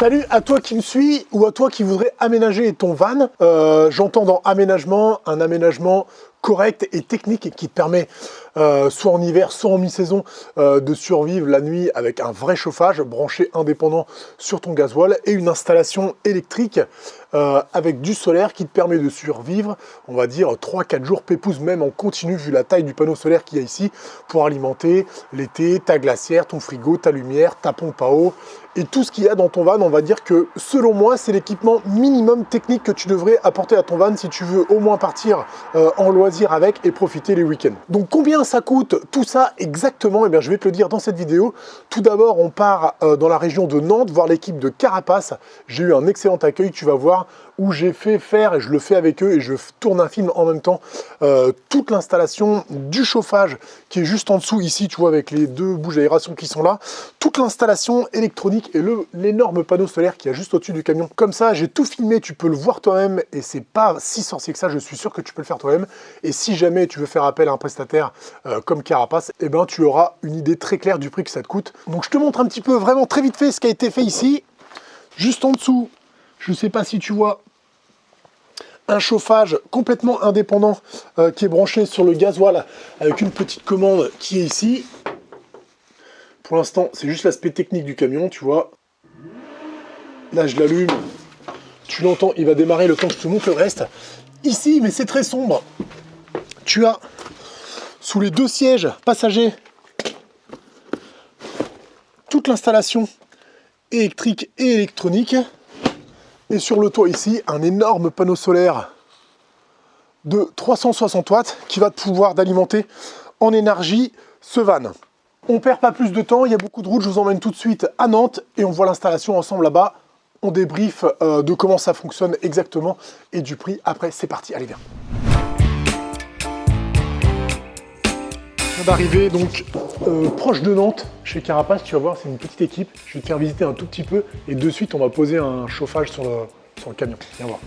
Salut à toi qui me suis ou à toi qui voudrais aménager ton van. J'entends dans aménagement, un aménagement correct et technique et qui te permet, soit en hiver, soit en mi-saison, de survivre la nuit avec un vrai chauffage branché indépendant sur ton gasoil et une installation électrique avec du solaire qui te permet de survivre, on va dire 3-4 jours pépouze, même en continu vu la taille du panneau solaire qu'il y a ici pour alimenter l'été, ta glacière, ton frigo, ta lumière, ta pompe à eau et tout ce qu'il y a dans ton van. On va dire que selon moi c'est l'équipement minimum technique que tu devrais apporter à ton van si tu veux au moins partir en loisir avec et profiter les week-ends. Donc combien ça coûte tout ça exactement? Eh bien je vais te le dire dans cette vidéo. Tout d'abord on part dans la région de Nantes voir l'équipe de Carapace. J'ai eu un excellent accueil, tu vas voir, où j'ai fait faire, et je le fais avec eux, et je tourne un film en même temps, toute l'installation du chauffage qui est juste en dessous ici, tu vois, avec les deux bouches d'aération qui sont là, toute l'installation électronique et l'énorme panneau solaire qui est juste au-dessus du camion. Comme ça, j'ai tout filmé, tu peux le voir toi-même, et c'est pas si sorcier que ça, je suis sûr que tu peux le faire toi-même. Et si jamais tu veux faire appel à un prestataire comme Carapace, eh ben, tu auras une idée très claire du prix que ça te coûte. Donc je te montre un petit peu, vraiment très vite fait, ce qui a été fait ici. Juste en dessous, je ne sais pas si tu vois, un chauffage complètement indépendant qui est branché sur le gasoil avec une petite commande qui est ici. Pour l'instant, c'est juste l'aspect technique du camion, tu vois. Là, je l'allume. Tu l'entends, il va démarrer le temps que je te montre le reste. Ici, mais c'est très sombre, tu as sous les deux sièges passagers toute l'installation électrique et électronique. Et sur le toit ici, un énorme panneau solaire de 360 watts qui va te pouvoir d'alimenter en énergie ce van. On perd pas plus de temps, il y a beaucoup de routes, je vous emmène tout de suite à Nantes et on voit l'installation ensemble là-bas. On débriefe de comment ça fonctionne exactement et du prix. Après, c'est parti, allez viens. On vient d'arriver donc proche de Nantes, chez Carapace, tu vas voir, c'est une petite équipe. Je vais te faire visiter un tout petit peu et de suite, on va poser un chauffage sur le camion. Viens voir.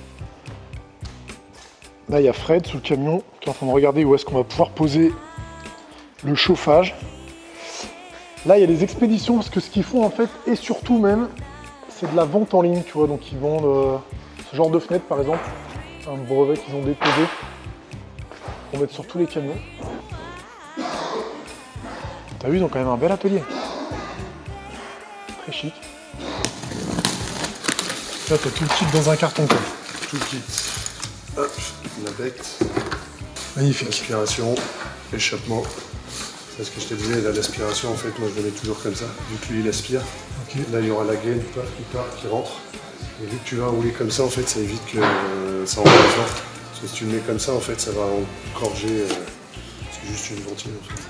Là, il y a Fred sous le camion qui est en train de regarder où est-ce qu'on va pouvoir poser le chauffage. Là, il y a les expéditions parce que ce qu'ils font en fait, et surtout même, c'est de la vente en ligne, tu vois. Donc, ils vendent ce genre de fenêtre, par exemple, un brevet qu'ils ont déposé pour mettre sur tous les camions. T'as vu, ils ont quand même un bel atelier. Très chic. Là, t'as tout le kit dans un carton, quoi. Tout le kit. Hop, la becte. Magnifique. Aspiration, échappement. C'est ce que je te disais, là, l'aspiration, en fait, moi je le mets toujours comme ça. Vu que lui, il aspire. Okay. Là, il y aura la gaine qui rentre. Et vu que tu vas rouler comme ça, en fait, ça évite que ça rentre fort. Parce que si tu le mets comme ça, en fait, ça va engorger. C'est juste une ventile, en fait.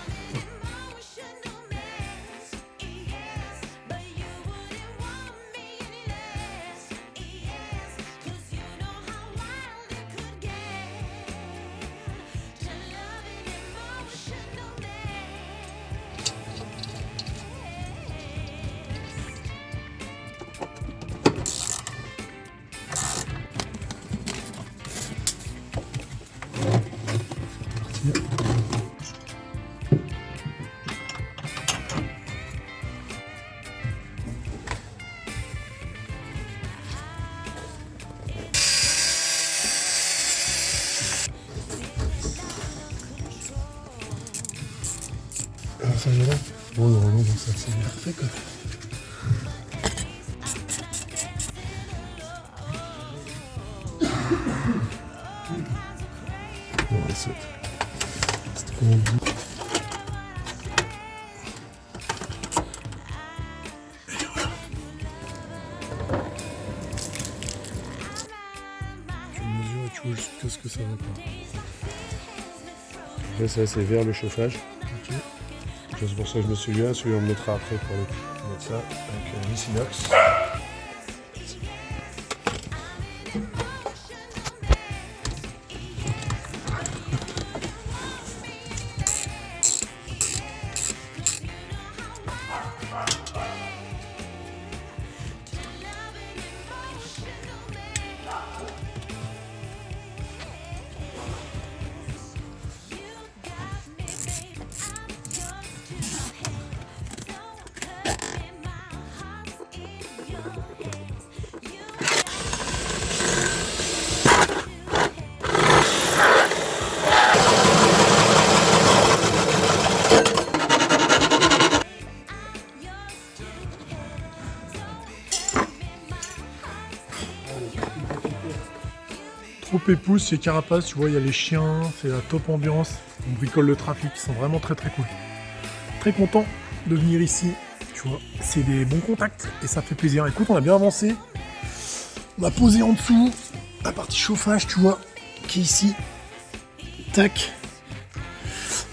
Ça y est là. Bon, normalement, ça c'est Parfait, quoi. Ouais, c'est comment on dit. Tu mesures et tu vois jusqu'à ce que ça va pas. Là, ça c'est vers le chauffage. Ok. C'est pour ça que je me suis dit, celui on le mettra après pour mettre ça avec vis inox. pépouze, c'est Carapace, tu vois, il y a les chiens, c'est la top ambiance. On bricole le trafic, ils sont vraiment très très cool. Très content de venir ici, tu vois, c'est des bons contacts et ça fait plaisir. Écoute, on a bien avancé. On a posé en dessous la partie chauffage, tu vois, qui est ici. Tac.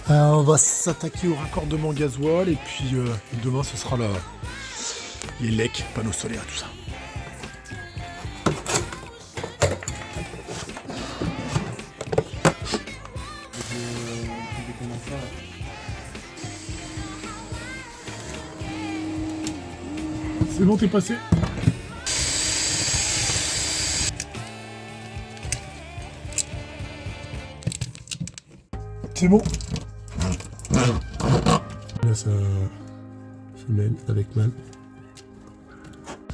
On va s'attaquer au raccordement gasoil et puis demain ce sera les lecs, panneaux solaires, tout ça. C'est bon, t'es passé. C'est bon. Là, ça femelle avec mâle.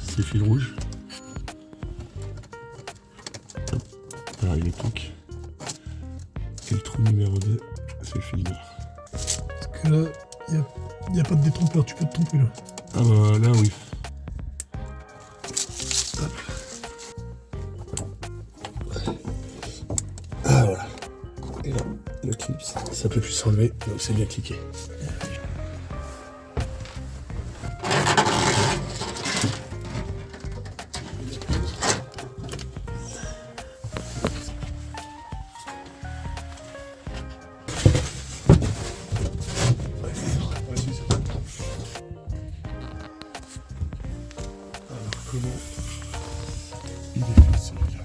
C'est fil rouge. Alors, il est clic. Et le trou numéro 2, c'est le fil noir. Parce que là, il n'y a pas de détrompeur, tu peux te tromper là. Ah bah là, oui. Hop. Ah voilà. Et là, le clip, ça peut plus s'enlever, donc c'est bien cliqué. Comment il est fait celui-là?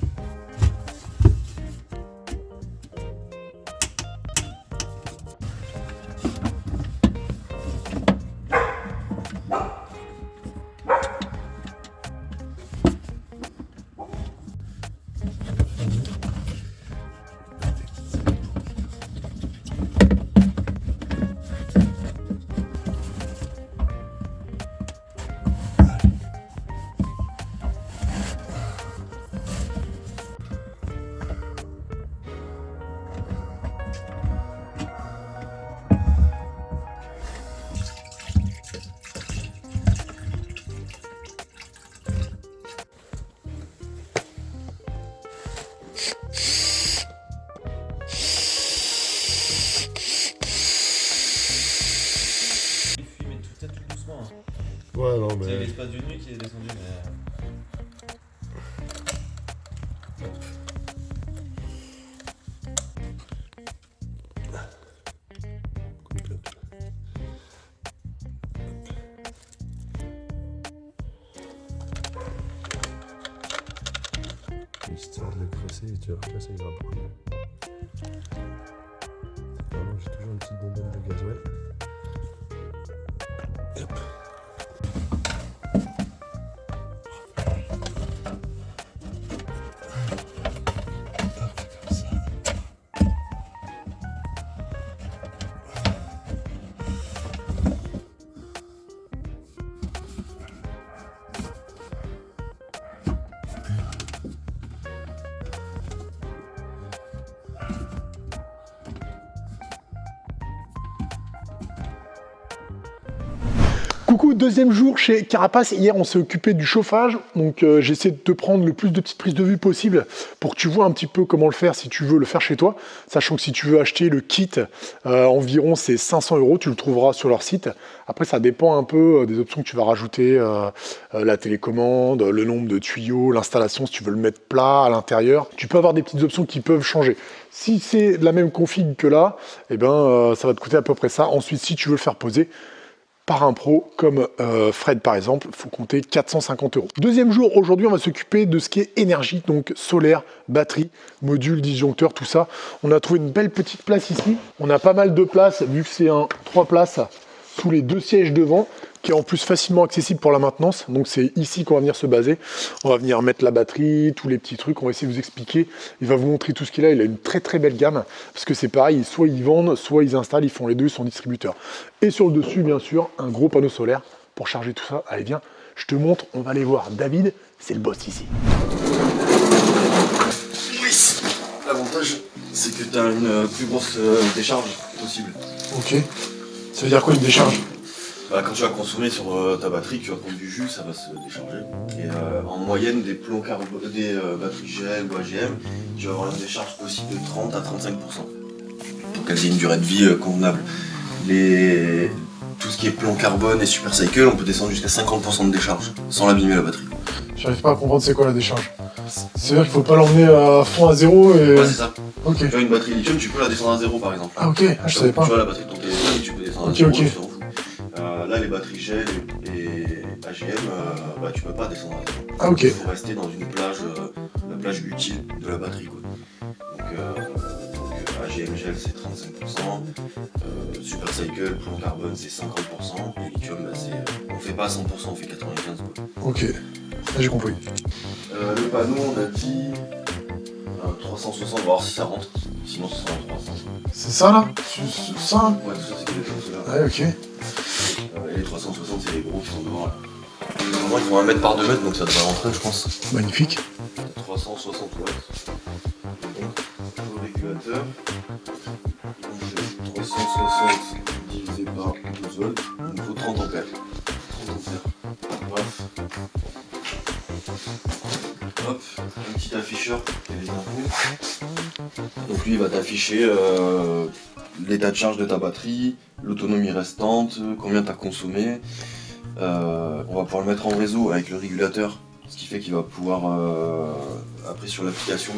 Ouais, non, mais. C'est l'espace d'une nuit qui est descendu, mais. Histoire de le creuser et tu vas voir que là ça ira beaucoup mieux. Vraiment, j'ai toujours une petite bonbonne de gasoil. Hop. Coucou, deuxième jour chez Carapace. Hier, on s'est occupé du chauffage. Donc, j'essaie de te prendre le plus de petites prises de vue possible pour que tu vois un petit peu comment le faire si tu veux le faire chez toi. Sachant que si tu veux acheter le kit, environ c'est 500 €. Tu le trouveras sur leur site. Après, ça dépend un peu des options que tu vas rajouter. La télécommande, le nombre de tuyaux, l'installation, si tu veux le mettre plat à l'intérieur. Tu peux avoir des petites options qui peuvent changer. Si c'est la même config que là, eh ben, ça va te coûter à peu près ça. Ensuite, si tu veux le faire poser par un pro comme Fred par exemple, il faut compter 450 €. Deuxième jour, aujourd'hui on va s'occuper de ce qui est énergie, donc solaire, batterie, module, disjoncteur, tout ça. On a trouvé une belle petite place ici. On a pas mal de place, vu que c'est un 3 places sous les 2 sièges devant, qui est en plus facilement accessible pour la maintenance. Donc c'est ici qu'on va venir se baser. On va venir mettre la batterie, tous les petits trucs, on va essayer de vous expliquer. Il va vous montrer tout ce qu'il a. Il a une très très belle gamme, parce que c'est pareil, soit ils vendent, soit ils installent, ils font les deux, ils sont distributeurs. Et sur le dessus, bien sûr, un gros panneau solaire pour charger tout ça. Allez, viens, je te montre, on va aller voir David, c'est le boss ici. Oui. L'avantage, c'est que tu as une plus grosse décharge possible. Ok. Ça veut dire quoi une décharge? Bah, quand tu vas consommer sur ta batterie, que tu vas prendre du jus, ça va se décharger. Et en moyenne, des batteries gel ou AGM, tu vas avoir une décharge possible de 30 à 35%. Donc elles aient une durée de vie convenable. Tout ce qui est plomb carbone et super cycle, on peut descendre jusqu'à 50% de décharge, sans l'abîmer la batterie. J'arrive pas à comprendre c'est quoi la décharge. C'est-à-dire qu'il faut pas l'emmener à fond à zéro et... Ouais, c'est ça. Ok. Tu vois, une batterie lithium, tu peux la descendre à zéro par exemple. Ah ok, je savais pas. Tu vois, la batterie de ton téléphone, tu peux descendre à Ok, zéro, ok. tu t'en fous. Là, les batteries gel et AGM, bah, tu peux pas descendre à zéro. Ah ok. Il faut rester dans une plage, la plage utile de la batterie, quoi. Donc AGM gel c'est 35%, super cycle, plomb carbone c'est 50%, et lithium bah, on fait pas 100%, on fait 95%. Quoi. Ok, là j'ai compris. Le panneau on a dit 360, on va voir si ça rentre, sinon ce sera en 300. C'est ça là Ça Ouais, tout ça c'est que les gens Ouais ok. et les 360 c'est les gros qui sont devant là. Normalement ils font 1 mètre par 2 mètres donc ça devrait rentrer je pense. Magnifique. 360 watts. Donc le régulateur. Donc 360 divisé par 12 volts. Il nous faut 30 ampères. 30 ampères. Bref. Hop, un petit afficheur qui a les infos. Donc lui il va t'afficher l'état de charge de ta batterie, l'autonomie restante, combien tu as consommé. On va pouvoir le mettre en réseau avec le régulateur, ce qui fait qu'il va pouvoir, après sur l'application,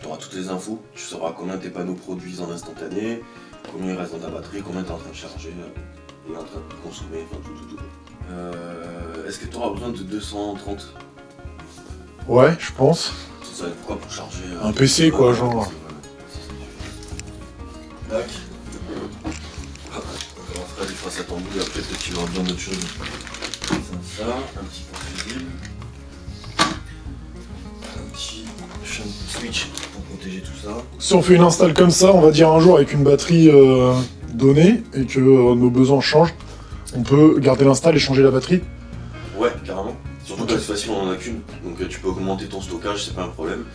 tu auras toutes les infos, tu sauras combien tes panneaux produisent en instantané, combien il reste dans ta batterie, combien tu es en train de charger et en train de consommer, enfin tout. Est-ce que tu auras besoin de 230? Ouais, je pense. Ça va être quoi pour charger Un PC quoi, genre. Tac. Après, il fera ça en bout et après peut-être qu'il aura besoin d'autre chose. Ça, un petit fusible. Un petit switch pour protéger tout ça. Si on fait une install comme ça, on va dire un jour avec une batterie donnée et que nos besoins changent, on peut garder l'install et changer la batterie. Ouais, carrément. Surtout que cette fois-ci on en a qu'une, donc tu peux augmenter ton stockage, c'est pas un problème.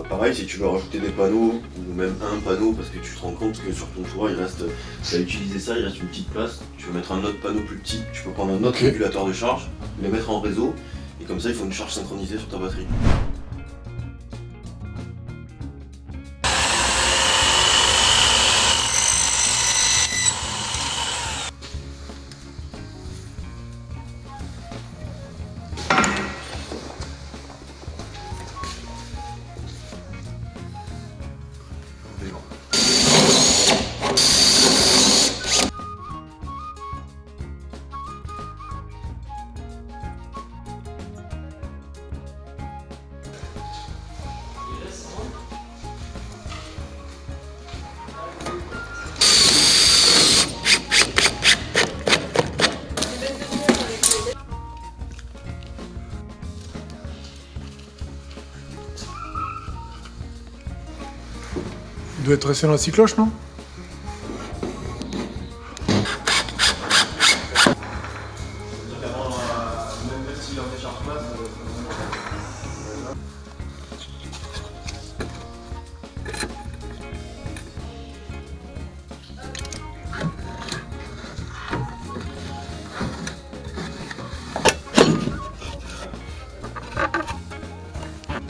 Pareil, si tu veux rajouter des panneaux, ou même un panneau, parce que tu te rends compte que sur ton toit, tu as utilisé ça, il reste une petite place, tu veux mettre un autre panneau plus petit, tu peux prendre un autre régulateur de charge, le mettre en réseau, et comme ça il faut une charge synchronisée sur ta batterie. Il doit être resté dans la cycloche, non?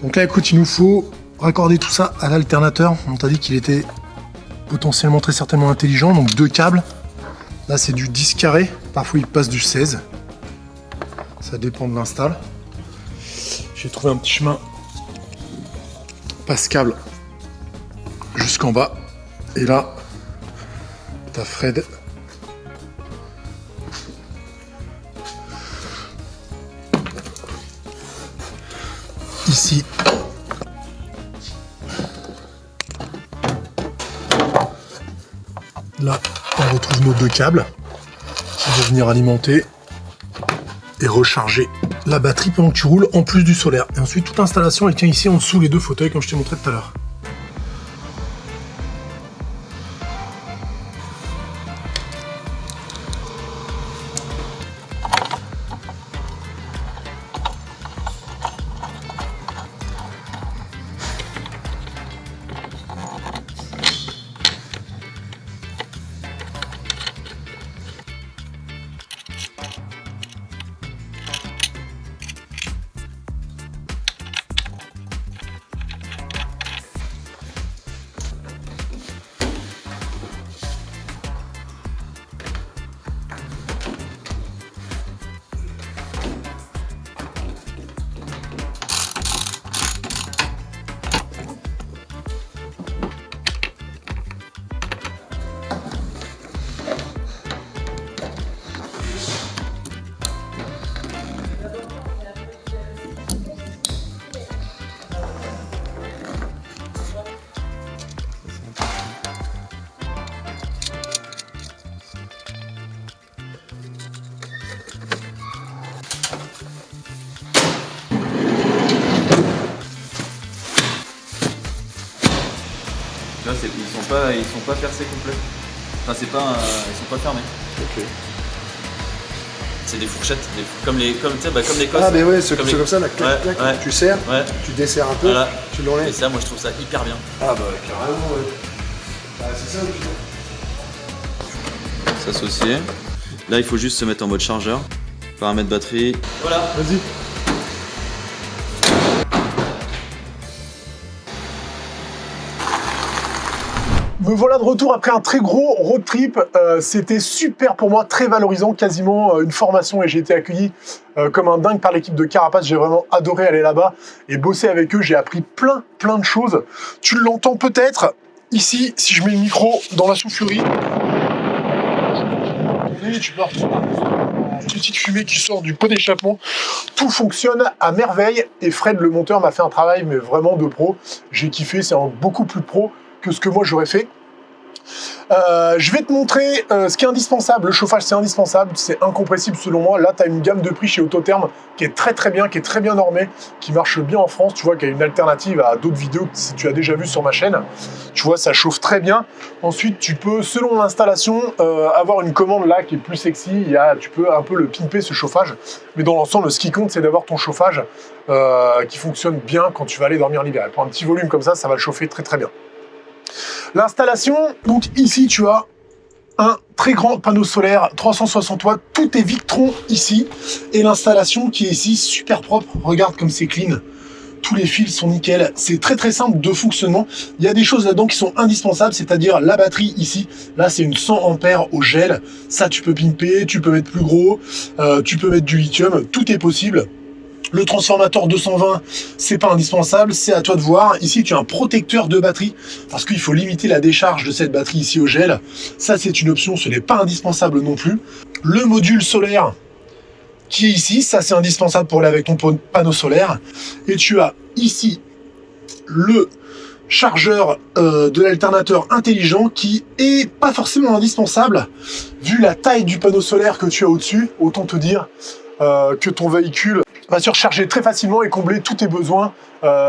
Donc là, écoute, il nous faut raccorder tout ça à l'alternateur. On t'a dit qu'il était potentiellement très certainement intelligent, donc 2 câbles. Là, c'est du 10 carré. Parfois, il passe du 16. Ça dépend de l'install. J'ai trouvé un petit chemin passe-câble jusqu'en bas. Et là, t'as Fred. Ici. Là, on retrouve nos 2 câbles qui vont venir alimenter et recharger la batterie pendant que tu roules, en plus du solaire. Et ensuite, toute l'installation, elle tient ici en dessous les 2 fauteuils, comme je t'ai montré tout à l'heure. ils sont pas percés complets. Enfin, ils sont pas fermés. Ok. C'est des fourchettes, comme les cosses. Ah mais ouais, c'est comme comme ça, là, clac, Ouais, clac, ouais. tu serres, Ouais. tu desserres un peu, Voilà. tu Et l'enlèves. ça, moi je trouve ça hyper bien. Ah bah carrément, ouais. Bah, c'est ça, S'associer. Là, il faut juste se mettre en mode chargeur. Paramètres batterie. Voilà. Vas-y. Me voilà de retour après un très gros road trip. C'était super pour moi, très valorisant, quasiment une formation, et j'ai été accueilli comme un dingue par l'équipe de Carapace. J'ai vraiment adoré aller là-bas et bosser avec eux. J'ai appris plein de choses. Tu l'entends peut-être ici, si je mets le micro dans la soufflerie. Tu peux retrouver une petite fumée qui sort du pot d'échappement. Tout fonctionne à merveille et Fred, le monteur, m'a fait un travail mais vraiment de pro. J'ai kiffé, c'est beaucoup plus pro que ce que moi j'aurais fait. Je vais te montrer ce qui est indispensable. Le chauffage, c'est indispensable, c'est incompressible selon moi. Là, tu as une gamme de prix chez Autotherm qui est très bien, qui est très bien normée, qui marche bien en France. Tu vois qu'il y a une alternative à d'autres vidéos que si tu as déjà vu sur ma chaîne. Tu vois, ça chauffe très bien. Ensuite, tu peux, selon l'installation, avoir une commande là qui est plus sexy. Tu peux un peu le pimper, ce chauffage. Mais dans l'ensemble, ce qui compte, c'est d'avoir ton chauffage qui fonctionne bien quand tu vas aller dormir l'hiver. Pour un petit volume comme ça va le chauffer très bien. L'installation, donc ici tu as un très grand panneau solaire 360 watts, tout est Victron ici, et l'installation qui est ici super propre, regarde comme c'est clean, tous les fils sont nickel, c'est très simple de fonctionnement. Il y a des choses là-dedans qui sont indispensables, c'est-à-dire la batterie ici, là c'est une 100 ampères au gel, ça tu peux pimper, tu peux mettre plus gros, tu peux mettre du lithium, tout est possible. Le transformateur 220, c'est pas indispensable, c'est à toi de voir. Ici, tu as un protecteur de batterie, parce qu'il faut limiter la décharge de cette batterie ici au gel. Ça, c'est une option, ce n'est pas indispensable non plus. Le module solaire qui est ici, ça c'est indispensable pour aller avec ton panneau solaire. Et tu as ici le chargeur de l'alternateur intelligent qui est pas forcément indispensable, vu la taille du panneau solaire que tu as au-dessus. Autant te dire que ton véhicule va se recharger très facilement et combler tous tes besoins,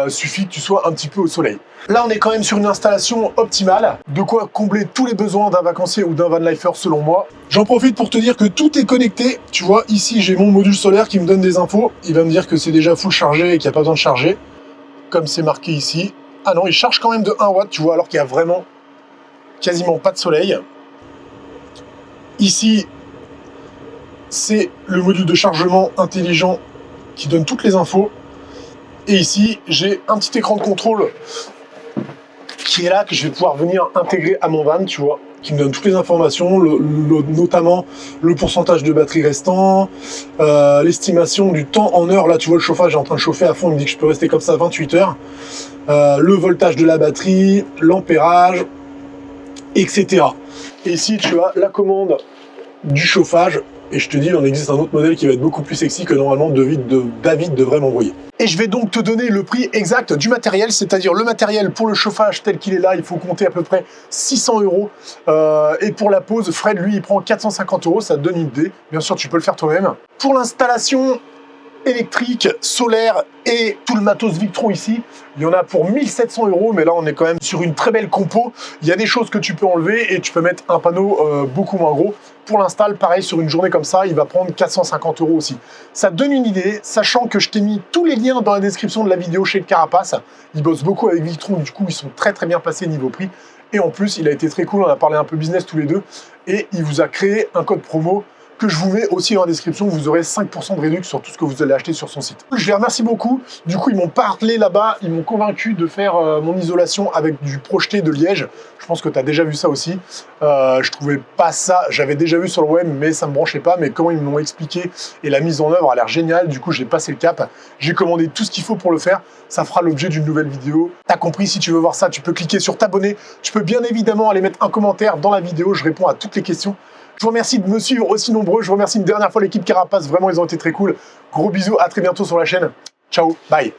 suffit que tu sois un petit peu au soleil. Là, on est quand même sur une installation optimale, de quoi combler tous les besoins d'un vacancier ou d'un van lifer selon moi. J'en profite pour te dire que tout est connecté. Tu vois, ici, j'ai mon module solaire qui me donne des infos. Il va me dire que c'est déjà full chargé et qu'il n'y a pas besoin de charger, comme c'est marqué ici. Ah non, il charge quand même de 1 watt, tu vois, alors qu'il y a vraiment quasiment pas de soleil. Ici, c'est le module de chargement intelligent qui donne toutes les infos. Et ici, j'ai un petit écran de contrôle qui est là, que je vais pouvoir venir intégrer à mon van, tu vois, qui me donne toutes les informations, notamment le pourcentage de batterie restant, l'estimation du temps en heure. Là, tu vois, le chauffage est en train de chauffer à fond, il me dit que je peux rester comme ça 28 heures. Le voltage de la batterie, l'ampérage, etc. Et ici, tu as la commande du chauffage. Et je te dis, il en existe un autre modèle qui va être beaucoup plus sexy que normalement David devrait m'envoyer. Et je vais donc te donner le prix exact du matériel, c'est-à-dire le matériel pour le chauffage tel qu'il est là, il faut compter à peu près 600 €. Et pour la pose, Fred, lui, il prend 450 €, ça te donne une idée. Bien sûr, tu peux le faire toi-même. Pour l'installation électrique, solaire et tout le matos Victron ici, il y en a pour 1700 €, mais là on est quand même sur une très belle compo. Il y a des choses que tu peux enlever et tu peux mettre un panneau beaucoup moins gros. Pour l'install, pareil, sur une journée comme ça, il va prendre 450 € aussi. Ça te donne une idée, sachant que je t'ai mis tous les liens dans la description de la vidéo chez Carapace. Ils bossent beaucoup avec Victron, du coup ils sont très bien placés niveau prix. Et en plus, il a été très cool, on a parlé un peu business tous les deux, et il vous a créé un code promo que je vous mets aussi dans la description. Vous aurez 5% de réduction sur tout ce que vous allez acheter sur son site. Je les remercie beaucoup. Du coup, ils m'ont parlé là-bas, ils m'ont convaincu de faire mon isolation avec du projeté de liège. Je pense que tu as déjà vu ça aussi. Je trouvais pas ça, j'avais déjà vu sur le web, mais ça me branchait pas. Mais comment ils m'ont expliqué et la mise en œuvre a l'air géniale. Du coup, j'ai passé le cap. J'ai commandé tout ce qu'il faut pour le faire. Ça fera l'objet d'une nouvelle vidéo. T'as compris, si tu veux voir ça, tu peux cliquer sur t'abonner. Tu peux bien évidemment aller mettre un commentaire dans la vidéo. Je réponds à toutes les questions. Je vous remercie de me suivre aussi nombreux. Je vous remercie une dernière fois l'équipe Carapace. Vraiment, ils ont été très cool. Gros bisous. À très bientôt sur la chaîne. Ciao. Bye.